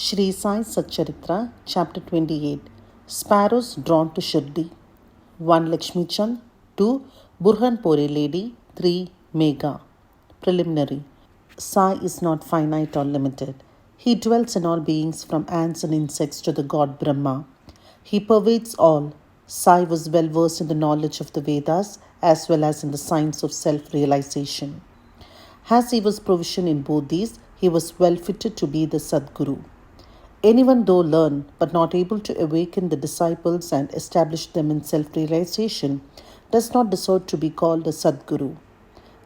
Shri Sai Satcharitra, Chapter 28. Sparrows Drawn to Shirdi. 1. Lakshmi Chand. 2. Burhanpore Lady. 3. Megha. Preliminary. Sai is not finite or limited. He dwells in all beings from ants and insects to the god Brahma. He pervades all. Sai was well versed in the knowledge of the Vedas as well as in the science of self-realization. As he was proficient in both these, he was well fitted to be the Sadguru. Anyone, though learned but not able to awaken the disciples and establish them in self-realization, does not deserve to be called a Sadguru.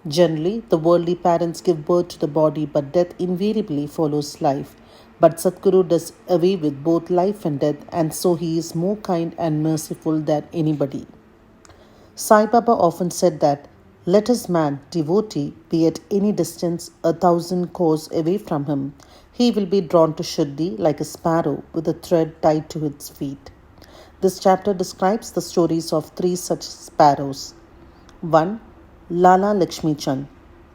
Generally, the worldly parents give birth to the body, but death invariably follows life. But Sadguru does away with both life and death, and so he is more kind and merciful than anybody. Sai Baba often said that, let his man, devotee, be at any distance 1,000 kos away from him, he will be drawn to Shirdi like a sparrow with a thread tied to its feet. This chapter describes the stories of 3 such sparrows. 1. Lala Lakshmi Chand.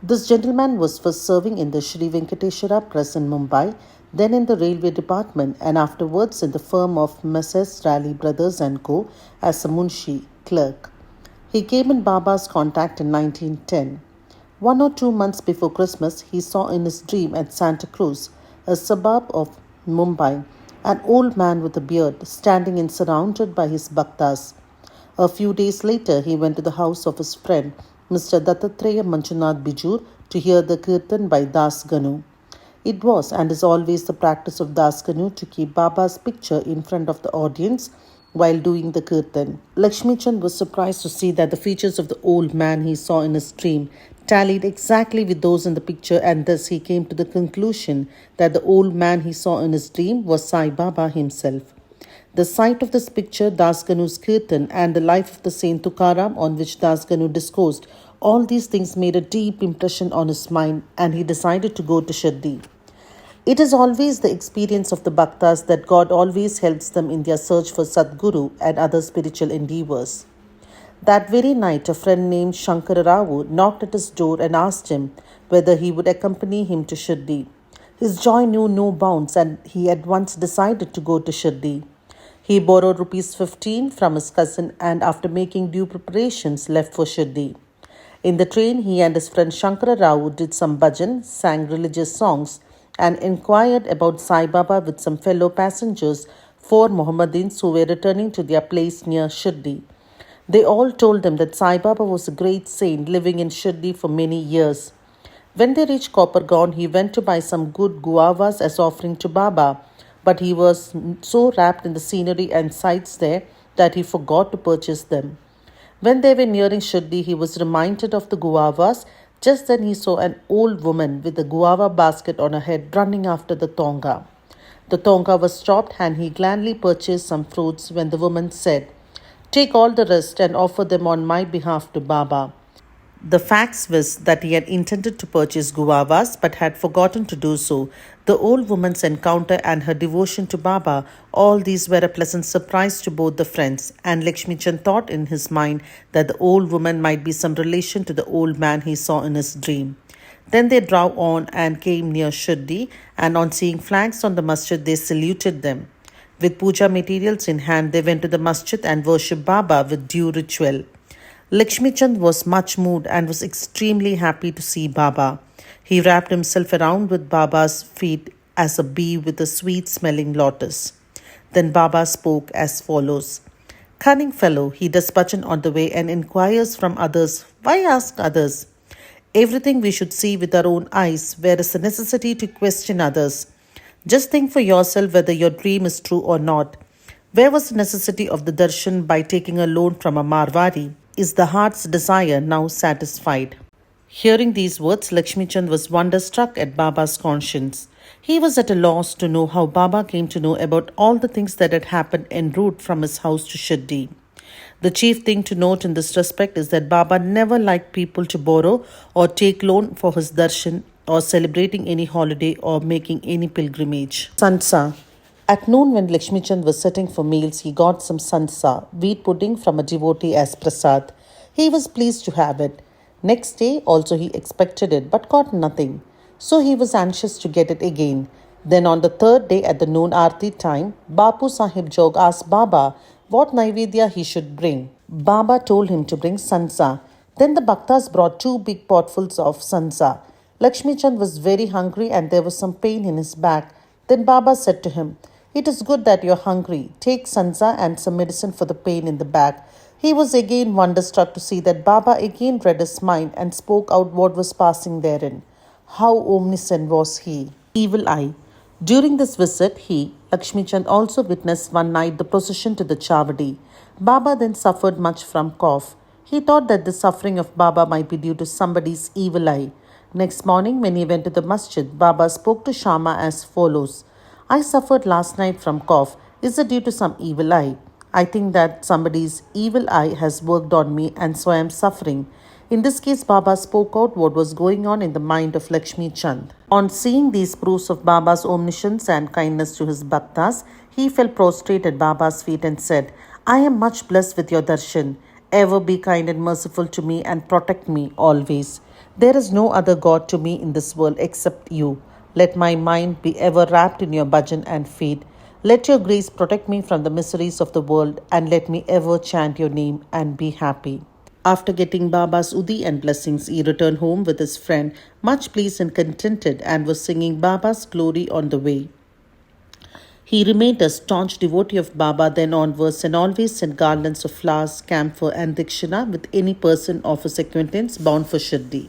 This gentleman was first serving in the Shri Venkateshwara Press in Mumbai, then in the railway department, and afterwards in the firm of Messrs. Raleigh Brothers & Co. as a munshi clerk. He came in Baba's contact in 1910. 1 or 2 months before Christmas, he saw in his dream at Santa Cruz, a suburb of Mumbai, an old man with a beard standing and surrounded by his bhaktas. A few days later, he went to the house of his friend, Mr. Dattatreya Manjunath Bijur, to hear the kirtan by Das Ganu. It was and is always the practice of Das Ganu to keep Baba's picture in front of the audience while doing the kirtan. Lakshmi Chand was surprised to see that the features of the old man he saw in his dream tallied exactly with those in the picture, and thus he came to the conclusion that the old man he saw in his dream was Sai Baba himself. The sight of this picture, Das Ganu's kirtan, and the life of the saint Tukaram on which Das Ganu discoursed, all these things made a deep impression on his mind, and he decided to go to Shirdi. It is always the experience of the bhaktas that God always helps them in their search for Sadguru and other spiritual endeavors. That very night, a friend named Shankara Rao knocked at his door and asked him whether he would accompany him to Shirdi. His joy knew no bounds, and he at once decided to go to Shirdi. He borrowed rupees 15 from his cousin and, after making due preparations, left for Shirdi. In the train, he and his friend Shankara Rao did some bhajan, sang religious songs, and inquired about Sai Baba with some fellow passengers, 4 Mohammedans who were returning to their place near Shirdi. They all told them that Sai Baba was a great saint living in Shirdi for many years. When they reached Coppergaon, he went to buy some good guavas as offering to Baba, but he was so wrapped in the scenery and sights there that he forgot to purchase them. When they were nearing Shirdi, he was reminded of the guavas. Just then he saw an old woman with a guava basket on her head running after the tonga. The tonga was stopped and he gladly purchased some fruits when the woman said, "Take all the rest and offer them on my behalf to Baba." The fact was that he had intended to purchase guavas but had forgotten to do so. The old woman's encounter and her devotion to Baba, all these were a pleasant surprise to both the friends, and Lakshmi Chand thought in his mind that the old woman might be some relation to the old man he saw in his dream. Then they drove on and came near Shirdi, and on seeing flags on the masjid, they saluted them. With puja materials in hand, they went to the masjid and worshipped Baba with due ritual. Lakshmi Chand was much moved and was extremely happy to see Baba. He wrapped himself around with Baba's feet as a bee with a sweet-smelling lotus. Then Baba spoke as follows. Cunning fellow, he does bhajan on the way and inquires from others. Why ask others? Everything we should see with our own eyes. Where is the necessity to question others? Just think for yourself whether your dream is true or not. Where was the necessity of the darshan by taking a loan from a Marwari? Is the heart's desire now satisfied? Hearing these words, Lakshmi Chand was wonderstruck at Baba's conscience. He was at a loss to know how Baba came to know about all the things that had happened en route from his house to Shirdi. The chief thing to note in this respect is that Baba never liked people to borrow or take loan for his darshan or celebrating any holiday or making any pilgrimage. Sansa. At noon, when Lakshmi Chand was sitting for meals, he got some sansa, wheat pudding, from a devotee as prasad. He was pleased to have it. Next day also he expected it, but got nothing. So he was anxious to get it again. Then on the third day at the noon aarti time, Bapu Sahib Jog asked Baba what Naivedya he should bring. Baba told him to bring sansa. Then the Bhaktas brought two big potfuls of sansa. Lakshmi Chand was very hungry and there was some pain in his back. Then Baba said to him, "It is good that you are hungry. Take sansa and some medicine for the pain in the back." He was again wonderstruck to see that Baba again read his mind and spoke out what was passing therein. How omniscient was he! Evil eye. During this visit, he, Lakshmi Chand, also witnessed one night the procession to the Chavadi. Baba then suffered much from cough. He thought that the suffering of Baba might be due to somebody's evil eye. Next morning, when he went to the masjid, Baba spoke to Shama as follows: "I suffered last night from cough. Is it due to some evil eye? I think that somebody's evil eye has worked on me and so I am suffering." In this case, Baba spoke out what was going on in the mind of Lakshmi Chand. On seeing these proofs of Baba's omniscience and kindness to his bhaktas, he fell prostrate at Baba's feet and said, "I am much blessed with your darshan. Ever be kind and merciful to me and protect me always. There is no other God to me in this world except you. Let my mind be ever wrapped in your bhajan and faith. Let your grace protect me from the miseries of the world and let me ever chant your name and be happy." After getting Baba's Udi and blessings, he returned home with his friend, much pleased and contented, and was singing Baba's glory on the way. He remained a staunch devotee of Baba then onwards and always sent garlands of flowers, camphor, and dikshana with any person of his acquaintance bound for Shirdi.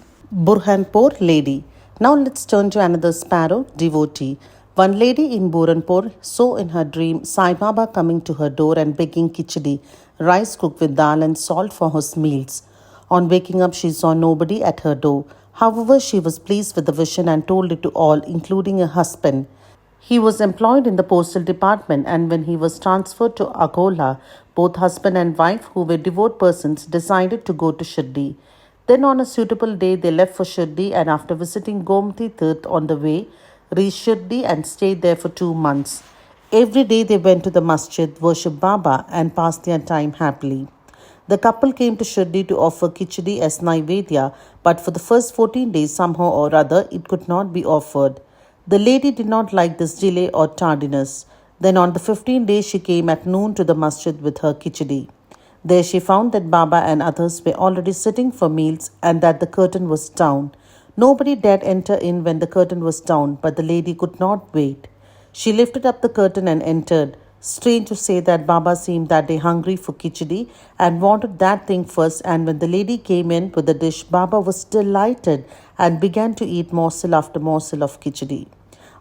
Burhanpur lady. Now let's turn to another sparrow, devotee. One lady in Burhanpur saw in her dream Sai Baba coming to her door and begging khichdi, rice cooked with dal and salt for his meals. On waking up, she saw nobody at her door. However, she was pleased with the vision and told it to all, including her husband. He was employed in the postal department, and when he was transferred to Akola, both husband and wife, who were devout persons, decided to go to Shirdi. Then on a suitable day, they left for Shirdi, and after visiting Gomti Tirth on the way, reached Shirdi and stayed there for 2 months. Every day they went to the masjid, worshipped Baba, and passed their time happily. The couple came to Shirdi to offer khichdi as Naivedya, but for the first 14 days, somehow or other, it could not be offered. The lady did not like this delay or tardiness. Then on the 15th day, she came at noon to the masjid with her khichdi. There she found that Baba and others were already sitting for meals and that the curtain was down. Nobody dared enter in when the curtain was down, but the lady could not wait. She lifted up the curtain and entered. Strange to say that Baba seemed that day hungry for khichdi and wanted that thing first, and when the lady came in with the dish, Baba was delighted and began to eat morsel after morsel of khichdi.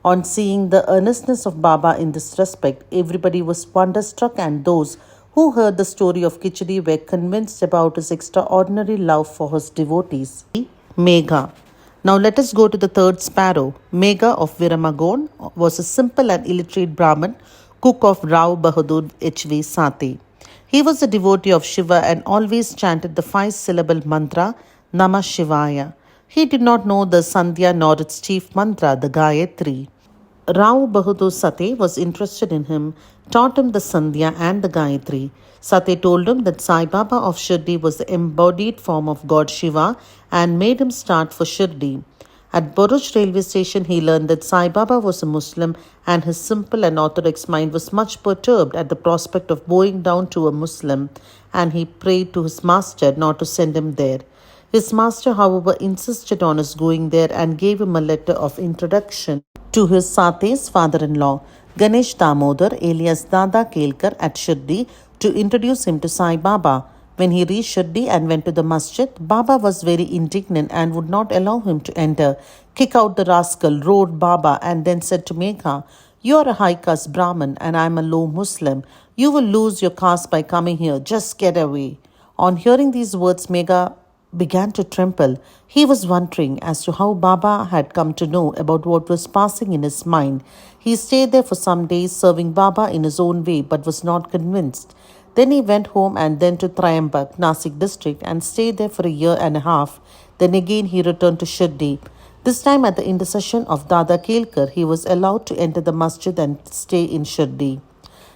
On seeing the earnestness of Baba in this respect, everybody was wonderstruck, and those who heard the story of khichdi were convinced about his extraordinary love for his devotees. Megha. Now let us go to the third sparrow. Megha of Viramagon was a simple and illiterate Brahmin, cook of Rao Bahadur H.V. Sate. He was a devotee of Shiva and always chanted the 5-syllable mantra, Namah Shivaya. He did not know the Sandhya nor its chief mantra, the Gayatri. Rao Bahadur Sate was interested in him, taught him the Sandhya and the Gayatri. Sate told him that Sai Baba of Shirdi was the embodied form of God Shiva and made him start for Shirdi. At Bharuch railway station, he learned that Sai Baba was a Muslim, and his simple and orthodox mind was much perturbed at the prospect of bowing down to a Muslim, and he prayed to his master not to send him there. His master, however, insisted on his going there and gave him a letter of introduction to his Sate's father-in-law, Ganesh Damodar alias Dada Kelkar at Shirdi, to introduce him to Sai Baba. When he reached Shirdi and went to the masjid, Baba was very indignant and would not allow him to enter. "Kick out the rascal," roared Baba, and then said to Megha, "You are a high caste Brahmin and I am a low Muslim. You will lose your caste by coming here. Just get away." On hearing these words, Megha began to tremble. He was wondering as to how Baba had come to know about what was passing in his mind. He stayed there for some days, serving Baba in his own way, but was not convinced. Then he went home and then to Triambak, Nasik district, and stayed there for a year and a half. Then again he returned to Shirdi. This time at the intercession of Dada Kelkar, he was allowed to enter the masjid and stay in Shirdi.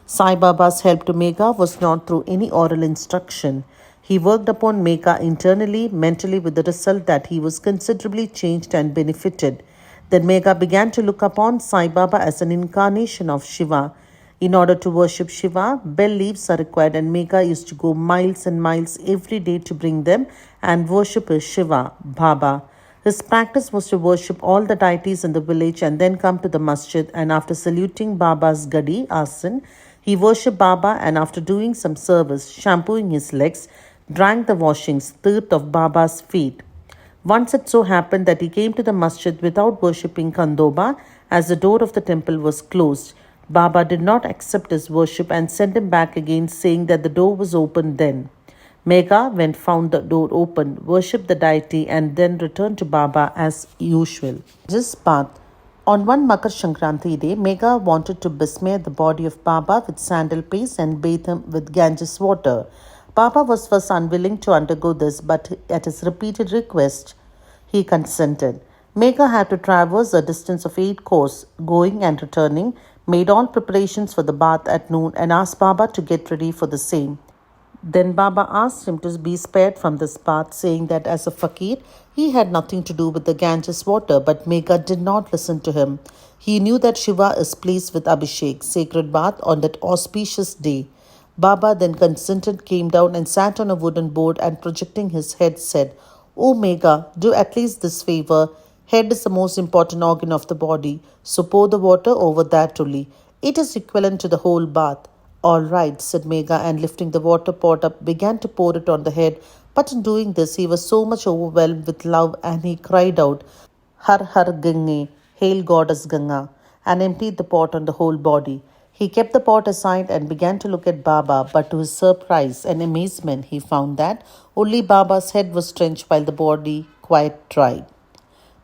Sai Baba's help to Megha was not through any oral instruction. He worked upon Megha internally, mentally, with the result that he was considerably changed and benefited. Then Megha began to look upon Sai Baba as an incarnation of Shiva. In order to worship Shiva, bell leaves are required, and Megha used to go miles and miles every day to bring them and worship his Shiva, Baba. His practice was to worship all the deities in the village and then come to the masjid, and after saluting Baba's Gadi, Asan, he worshipped Baba, and after doing some service, shampooing his legs, drank the washings, tirth of Baba's feet. Once it so happened that he came to the masjid without worshipping Kandoba, as the door of the temple was closed. Baba did not accept his worship and sent him back again, saying that the door was open then. Megha, when found the door open, worshipped the deity and then returned to Baba as usual. This path. On one Makar Sankranti day, Megha wanted to besmear the body of Baba with sandal paste and bathe him with Ganges water. Baba was first unwilling to undergo this, but at his repeated request, he consented. Megha had to traverse a distance of 8 kos, going and returning, made all preparations for the bath at noon, and asked Baba to get ready for the same. Then Baba asked him to be spared from this bath, saying that as a fakir, he had nothing to do with the Ganges water, but Megha did not listen to him. He knew that Shiva is pleased with Abhishek, sacred bath, on that auspicious day. Baba then consented, came down and sat on a wooden board, and projecting his head said, "O Megha, do at least this favor. Head is the most important organ of the body, so pour the water over that only. It is equivalent to the whole bath." "All right," said Megha, and lifting the water pot up, began to pour it on the head. But in doing this, he was so much overwhelmed with love, and he cried out, "Har Har Gange, hail Goddess Ganga," and emptied the pot on the whole body. He kept the pot aside and began to look at Baba, but to his surprise and amazement, he found that only Baba's head was drenched while the body quite dry.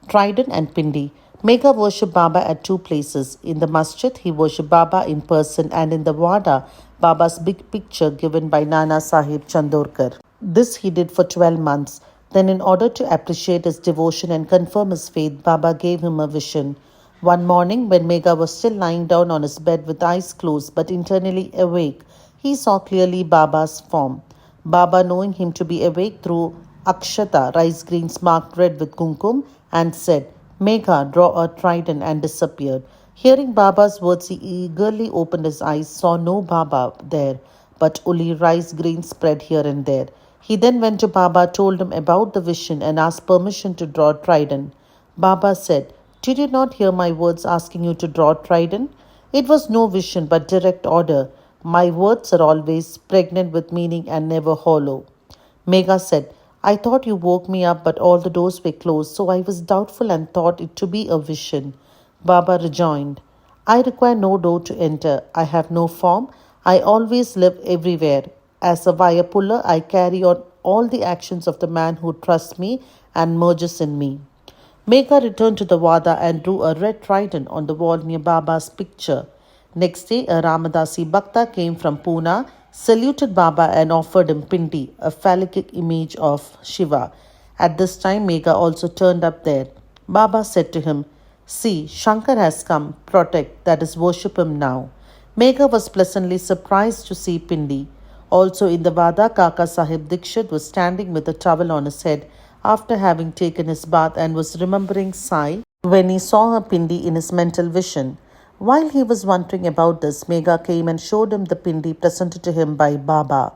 Trident and Pindi. Megha worshipped Baba at 2 places. In the masjid, he worshipped Baba in person, and in the Wada, Baba's big picture given by Nana Sahib Chandorkar. This he did for 12 months. Then, in order to appreciate his devotion and confirm his faith, Baba gave him a vision. One morning, when Megha was still lying down on his bed with eyes closed but internally awake, he saw clearly Baba's form. Baba, knowing him to be awake, threw akshata, rice grains marked red with kumkum, and said, "Megha, draw a trident," and disappeared. Hearing Baba's words, he eagerly opened his eyes, saw no Baba there, but only rice grains spread here and there. He then went to Baba, told him about the vision, and asked permission to draw a trident. Baba said, "Did you not hear my words asking you to draw a trident? It was no vision but direct order. My words are always pregnant with meaning and never hollow." Megha said, "I thought you woke me up, but all the doors were closed, so I was doubtful and thought it to be a vision." Baba rejoined, "I require no door to enter. I have no form. I always live everywhere. As a wire puller, I carry on all the actions of the man who trusts me and merges in me." Megha returned to the Wada and drew a red trident on the wall near Baba's picture. Next day, a Ramadasi Bhakta came from Pune, saluted Baba and offered him Pindi, a phallic image of Shiva. At this time, Megha also turned up there. Baba said to him, "See, Shankar has come, protect, that is, worship him now." Megha was pleasantly surprised to see Pindi. Also in the Vada, Kaka Sahib Dikshit was standing with a towel on his head after having taken his bath, and was remembering Sai when he saw a Pindi in his mental vision. While he was wondering about this, Megha came and showed him the Pindi presented to him by Baba.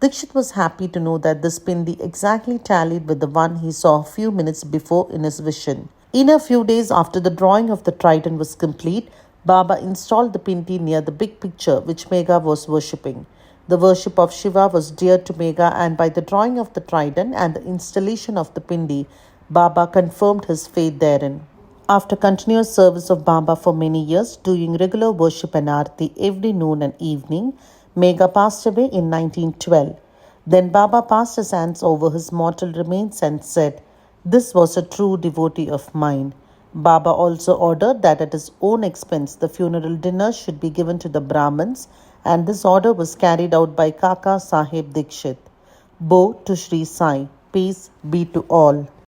Dikshit was happy to know that this Pindi exactly tallied with the one he saw a few minutes before in his vision. In a few days after the drawing of the trident was complete, Baba installed the Pindi near the big picture which Megha was worshipping. The worship of Shiva was dear to Megha, and by the drawing of the trident and the installation of the Pindi, Baba confirmed his faith therein. After continuous service of Baba for many years, doing regular worship and arti every noon and evening, Megha passed away in 1912. Then Baba passed his hands over his mortal remains and said, "This was a true devotee of mine." Baba also ordered that at his own expense the funeral dinner should be given to the Brahmins, and this order was carried out by Kaka Sahib Dikshit. Bow to Shri Sai. Peace be to all.